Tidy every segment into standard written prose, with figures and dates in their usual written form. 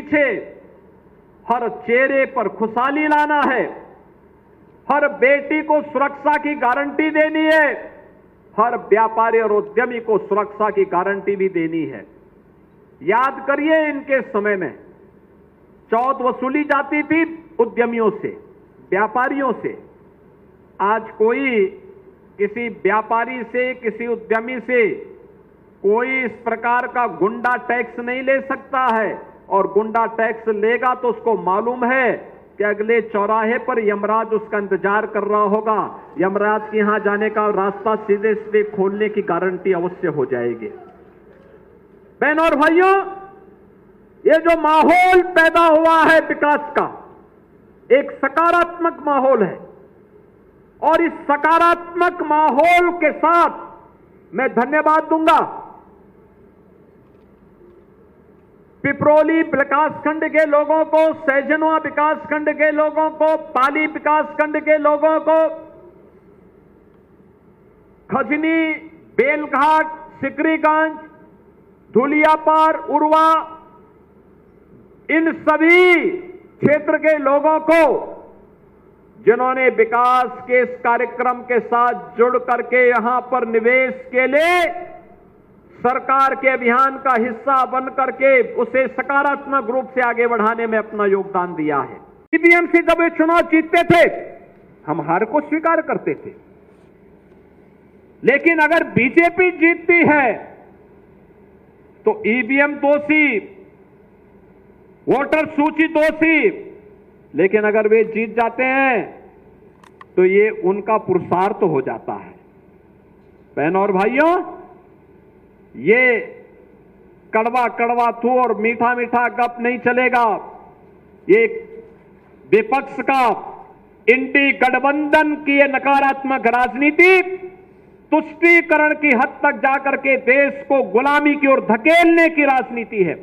पीछे हर चेहरे पर खुशहाली लाना है, हर बेटी को सुरक्षा की गारंटी देनी है, हर व्यापारी और उद्यमी को सुरक्षा की गारंटी भी देनी है। याद करिए, इनके समय में चौथ वसूली जाती थी उद्यमियों से, व्यापारियों से। आज कोई किसी व्यापारी से, किसी उद्यमी से कोई इस प्रकार का गुंडा टैक्स नहीं ले सकता है, और गुंडा टैक्स लेगा तो उसको मालूम है कि अगले चौराहे पर यमराज उसका इंतजार कर रहा होगा। यमराज के यहां जाने का रास्ता सीधे सीधे खोलने की गारंटी अवश्य हो जाएगी। बहनों और भाइयों, ये जो माहौल पैदा हुआ है विकास का, एक सकारात्मक माहौल है, और इस सकारात्मक माहौल के साथ मैं धन्यवाद दूंगा पिपरोली विकासखंड के लोगों को, सैजनवा विकासखंड के लोगों को, पाली विकासखंड के लोगों को, खजनी, बेलघाट, सिकरीगंज, धुलियापार, उरवा, इन सभी क्षेत्र के लोगों को जिन्होंने विकास के इस कार्यक्रम के साथ जुड़ करके यहां पर निवेश के लिए सरकार के अभियान का हिस्सा बन करके उसे सकारात्मक रूप से आगे बढ़ाने में अपना योगदान दिया है। ईवीएम से जब ये चुनाव जीतते थे, हम हार को स्वीकार करते थे, लेकिन अगर बीजेपी जीतती है तो ईवीएम दोषी, वोटर सूची दोषी, लेकिन अगर वे जीत जाते हैं तो ये उनका पुरुषार्थ हो जाता है। बहनों और भाइयों, ये कड़वा कड़वा थू और मीठा मीठा गप नहीं चलेगा। ये विपक्ष का इंडी गठबंधन की ये नकारात्मक राजनीति तुष्टीकरण की हद तक जाकर के देश को गुलामी की ओर धकेलने की राजनीति है।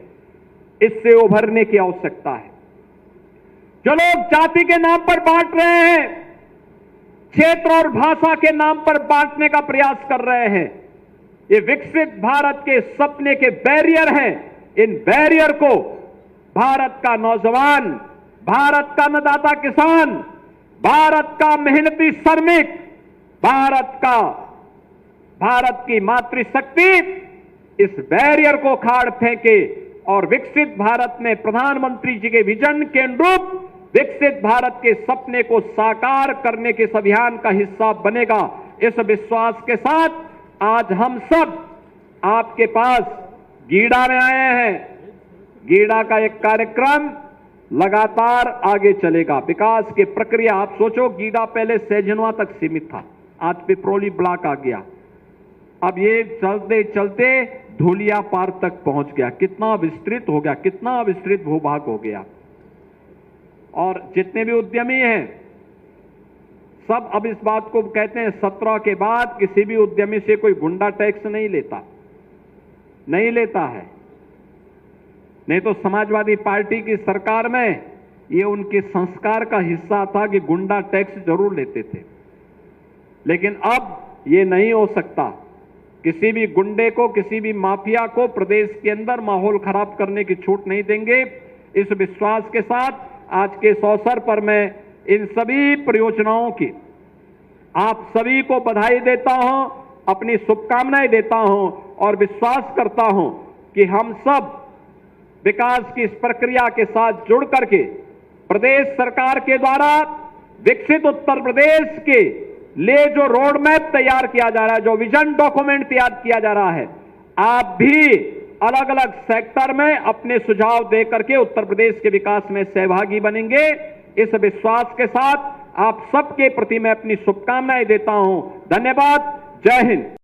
इससे उभरने की आवश्यकता है। जो लोग जाति के नाम पर बांट रहे हैं, क्षेत्र और भाषा के नाम पर बांटने का प्रयास कर रहे हैं, ये विकसित भारत के सपने के बैरियर हैं। इन बैरियर को भारत का नौजवान, भारत का अन्नदाता किसान, भारत का मेहनती श्रमिक, भारत की मातृशक्ति इस बैरियर को खाड़ फेंके और विकसित भारत में प्रधानमंत्री जी के विजन के अनुरूप विकसित भारत के सपने को साकार करने के इस अभियान का हिस्सा बनेगा। इस विश्वास के साथ आज हम सब आपके पास गीडा में आए हैं। गीडा का एक कार्यक्रम लगातार आगे चलेगा। विकास की प्रक्रिया, आप सोचो, गीडा पहले सैजनवा तक सीमित था, आज पिपरोली ब्लॉक आ गया, अब ये चलते चलते धुलियापार तक पहुंच गया। कितना विस्तृत हो गया, कितना विस्तृत भूभाग हो गया। और जितने भी उद्यमी हैं सब अब इस बात को कहते हैं 17 के बाद किसी भी उद्यमी से कोई गुंडा टैक्स नहीं लेता है। नहीं तो समाजवादी पार्टी की सरकार में ये उनके संस्कार का हिस्सा था कि गुंडा टैक्स जरूर लेते थे, लेकिन अब ये नहीं हो सकता। किसी भी गुंडे को, किसी भी माफिया को प्रदेश के अंदर माहौल खराब करने की छूट नहीं देंगे। इस विश्वास के साथ आज के इस अवसर पर मैं इन सभी परियोजनाओं की आप सभी को बधाई देता हूं, अपनी शुभकामनाएं देता हूं और विश्वास करता हूं कि हम सब विकास की इस प्रक्रिया के साथ जुड़ करके प्रदेश सरकार के द्वारा विकसित उत्तर प्रदेश के लिए जो रोड मैप तैयार किया जा रहा है, जो विजन डॉक्यूमेंट तैयार किया जा रहा है, आप भी अलग अलग सेक्टर में अपने सुझाव दे करके उत्तर प्रदेश के विकास में सहभागी बनेंगे। इस विश्वास के साथ आप सबके प्रति मैं अपनी शुभकामनाएं देता हूं। धन्यवाद। जय हिंद।